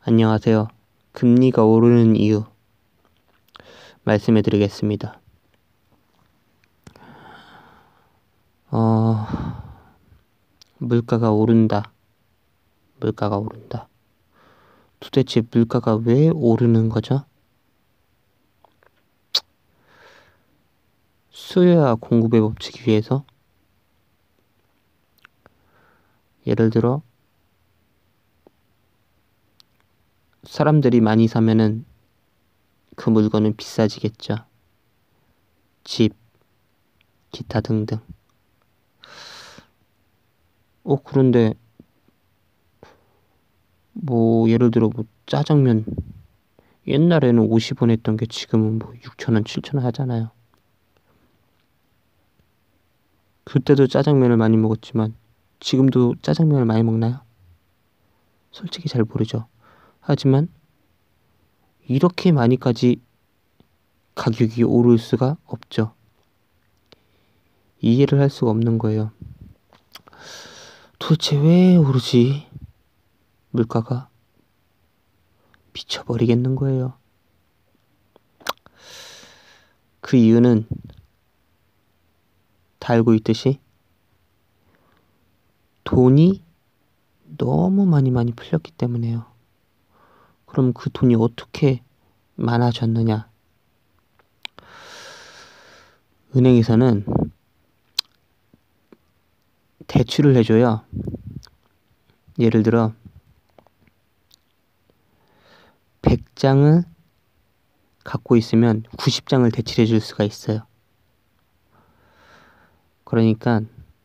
안녕하세요. 금리가 오르는 이유 말씀해 드리겠습니다. 물가가 오른다. 물가가 오른다. 도대체 물가가 왜 오르는 거죠? 수요와 공급의 법칙에 의해서 예를 들어 사람들이 많이 사면은 그 물건은 비싸지겠죠. 집, 기타 등등. 그런데 예를 들어 짜장면 옛날에는 50원 했던 게 지금은 6,000원, 7,000원 하잖아요. 그때도 짜장면을 많이 먹었지만 지금도 짜장면을 많이 먹나요? 솔직히 잘 모르죠. 하지만 이렇게 많이까지 가격이 오를 수가 없죠. 이해를 할 수가 없는 거예요. 도대체 왜 오르지? 물가가 미쳐버리겠는 거예요. 그 이유는 다 알고 있듯이 돈이 너무 많이 풀렸기 때문에요. 그럼 그 돈이 어떻게 많아졌느냐? 은행에서는 대출을 해줘요. 예를 들어 100장을 갖고 있으면 90장을 대출해 줄 수가 있어요. 그러니까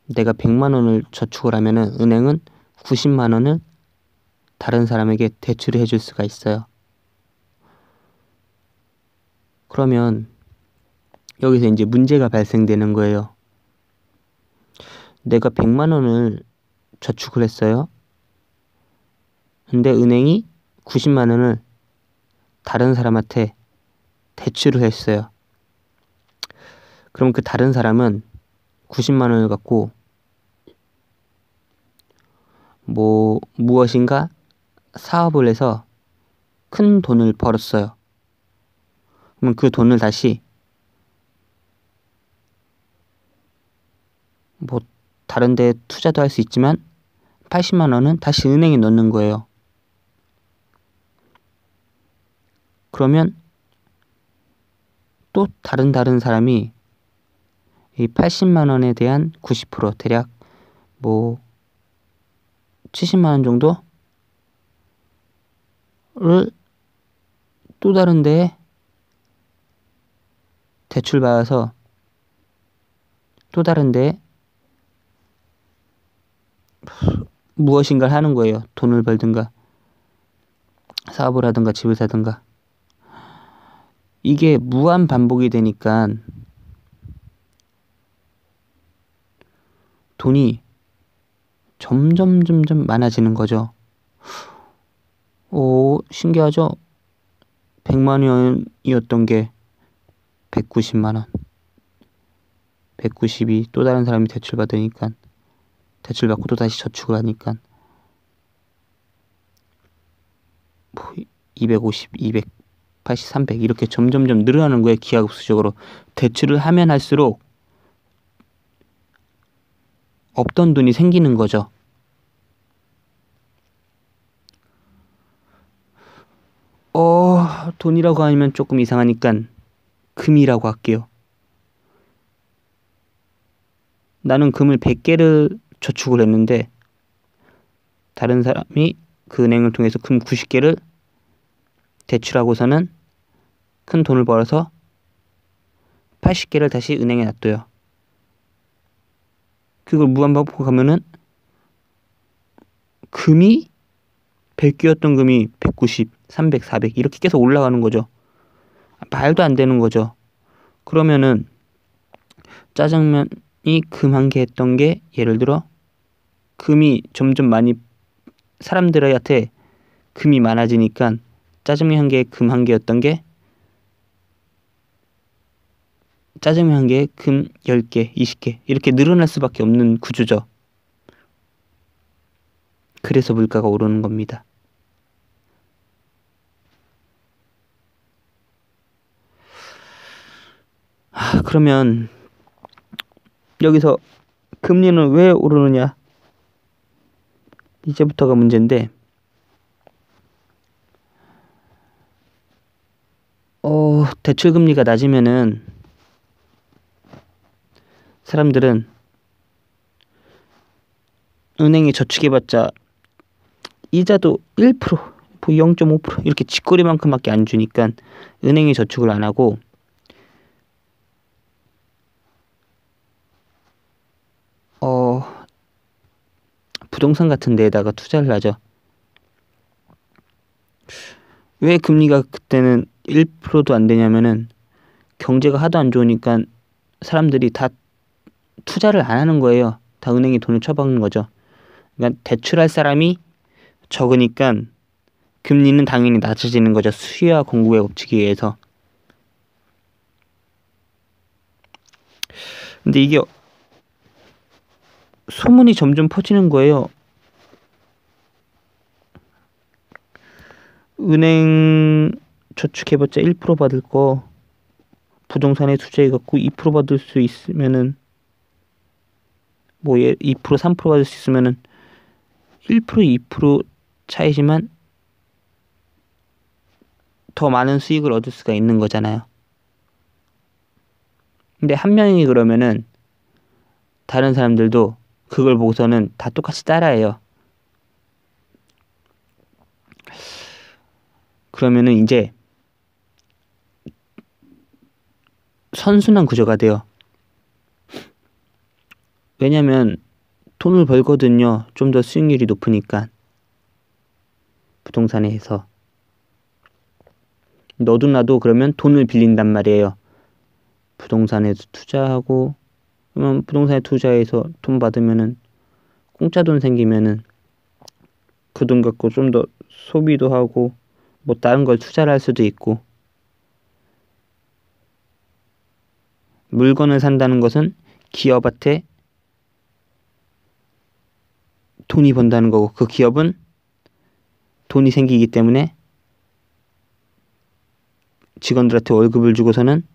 내가 100만 원을 저축을 하면은 은행은 90만 원을 다른 사람에게 대출을 해줄 수가 있어요. 그러면 여기서 이제 문제가 발생되는 거예요. 내가 100만 원을 저축을 했어요. 근데 은행이 90만 원을 다른 사람한테 대출을 했어요. 그럼 그 다른 사람은 90만 원을 갖고 무엇인가 사업을 해서 큰 돈을 벌었어요. 그럼 그 돈을 다시 다른 데 투자도 할 수 있지만 80만 원은 다시 은행에 넣는 거예요. 그러면 또 다른 사람이 이 80만 원에 대한 90% 대략 70만 원 정도를 또 다른 데에 대출 받아서 또 다른 데에 무엇인가를 하는 거예요. 돈을 벌든가 사업을 하든가 집을 사든가. 이게 무한 반복이 되니까 돈이 점점 많아지는 거죠. 신기하죠? 100만 원이었던 게 190만 원. 190이 또 다른 사람이 대출 받으니까 대출 받고 또 다시 저축을 하니까 250, 280, 300 이렇게 점점 늘어나는 거예요. 기하급수적으로. 대출을 하면 할수록 없던 돈이 생기는 거죠. 돈이라고 하면 조금 이상하니까 금이라고 할게요. 나는 금을 100개를 저축을 했는데 다른 사람이 그 은행을 통해서 금 90개를 대출하고서는 큰 돈을 벌어서 80개를 다시 은행에 놔둬요. 그걸 무한반복하면은 금이 100개였던 금이 190, 300, 400 이렇게 계속 올라가는 거죠. 말도 안 되는 거죠. 그러면은 짜장면이 금 한 개 했던 게 예를 들어 금이 점점 많이 사람들한테 금이 많아지니까 짜장면 한 개에 금 한 개였던 게 짜장면 한 개에 금 10개, 20개 이렇게 늘어날 수밖에 없는 구조죠. 그래서 물가가 오르는 겁니다. 그러면 여기서 금리는 왜 오르느냐? 이제부터가 문제인데, 대출 금리가 낮으면은 사람들은 은행에 저축해봤자 이자도 1%, 0.5% 이렇게 쥐꼬리만큼밖에 안 주니까 은행에 저축을 안 하고 부동산 같은 데에다가 투자를 하죠. 왜 금리가 그때는 1%도 안 되냐면은 경제가 하도 안 좋으니까 사람들이 다 투자를 안 하는 거예요. 다 은행에 돈을 쳐박는 거죠. 그러니까 대출할 사람이 적으니까 금리는 당연히 낮아지는 거죠. 수요와 공급의 법칙에 의해서. 근데 이게 소문이 점점 퍼지는 거예요. 은행 저축해봤자 1% 받을 거 부동산에 투자해갖고 2% 받을 수 있으면은 2% 3% 받을 수 있으면은 1% 2% 차이지만 더 많은 수익을 얻을 수가 있는 거잖아요. 근데 한 명이 그러면은 다른 사람들도 그걸 보고서는 다 똑같이 따라해요. 그러면은 이제 선순환 구조가 돼요. 왜냐면 돈을 벌거든요. 좀 더 수익률이 높으니까. 부동산에 해서. 너도 나도 그러면 돈을 빌린단 말이에요. 부동산에 투자하고, 그러면 부동산에 투자해서 돈 받으면은 공짜 돈 생기면은 그 돈 갖고 좀 더 소비도 하고 뭐 다른 걸 투자를 할 수도 있고. 물건을 산다는 것은 기업한테 돈이 번다는 거고, 그 기업은 돈이 생기기 때문에 직원들한테 월급을 주고서는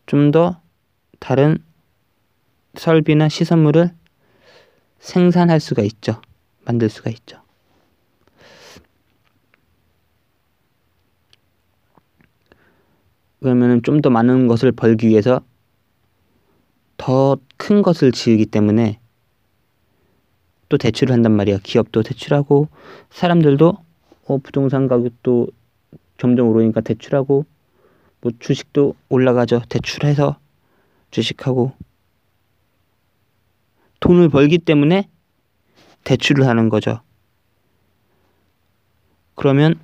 좀 더 다른 설비나 시설물을 생산할 수가 있죠. 만들 수가 있죠. 그러면은 좀 더 많은 것을 벌기 위해서 더 큰 것을 지으기 때문에 또 대출을 한단 말이야. 기업도 대출하고 사람들도 부동산 가격도 점점 오르니까 대출하고 뭐 주식도 올라가죠. 대출해서 주식하고 돈을 벌기 때문에 대출을 하는 거죠. 그러면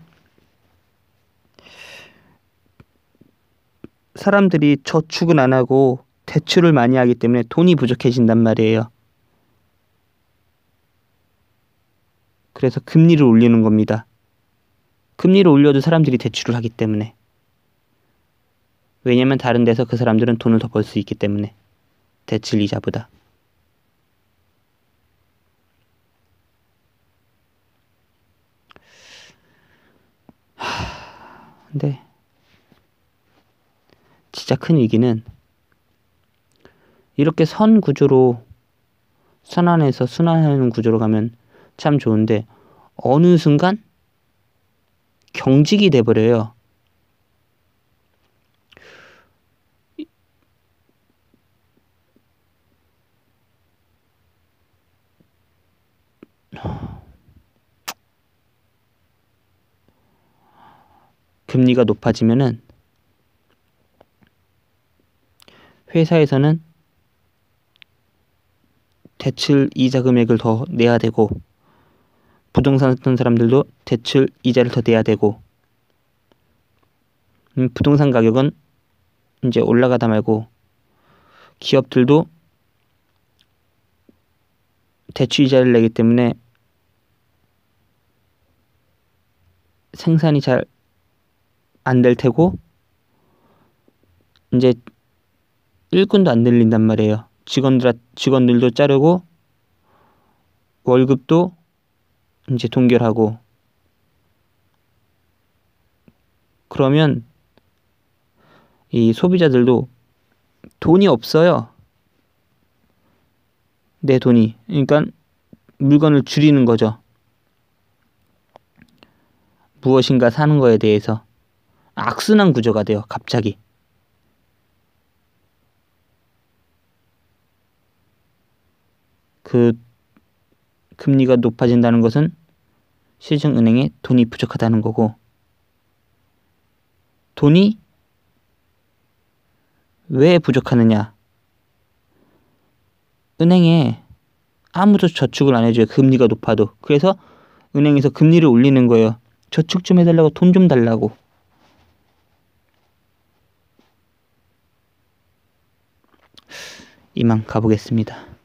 사람들이 저축은 안 하고 대출을 많이 하기 때문에 돈이 부족해진단 말이에요. 그래서 금리를 올리는 겁니다. 금리를 올려도 사람들이 대출을 하기 때문에. 왜냐면 다른 데서 그 사람들은 돈을 더 벌 수 있기 때문에. 대출 이자보다. 근데 진짜 큰 위기는 이렇게 선 구조로 선안에서 순환하는 구조로 가면 참 좋은데 어느 순간 경직이 돼버려요. 금리가 높아지면은 회사에서는 대출 이자 금액을 더 내야 되고 부동산 샀던 사람들도 대출 이자를 더 내야 되고 부동산 가격은 이제 올라가다 말고 기업들도 대출 이자를 내기 때문에 생산이 잘 안 될 테고 이제 일꾼도 안 늘린단 말이에요. 직원들도 자르고 월급도 이제 동결하고 그러면 이 소비자들도 돈이 없어요. 내 돈이. 그러니까 물건을 줄이는 거죠. 무엇인가 사는 거에 대해서 악순환 구조가 돼요. 갑자기. 그 금리가 높아진다는 것은 시중은행에 돈이 부족하다는 거고, 돈이 왜 부족하느냐? 은행에 아무도 저축을 안 해줘요. 금리가 높아도. 그래서 은행에서 금리를 올리는 거예요. 저축 좀 해달라고, 돈 좀 달라고. 이만 가보겠습니다.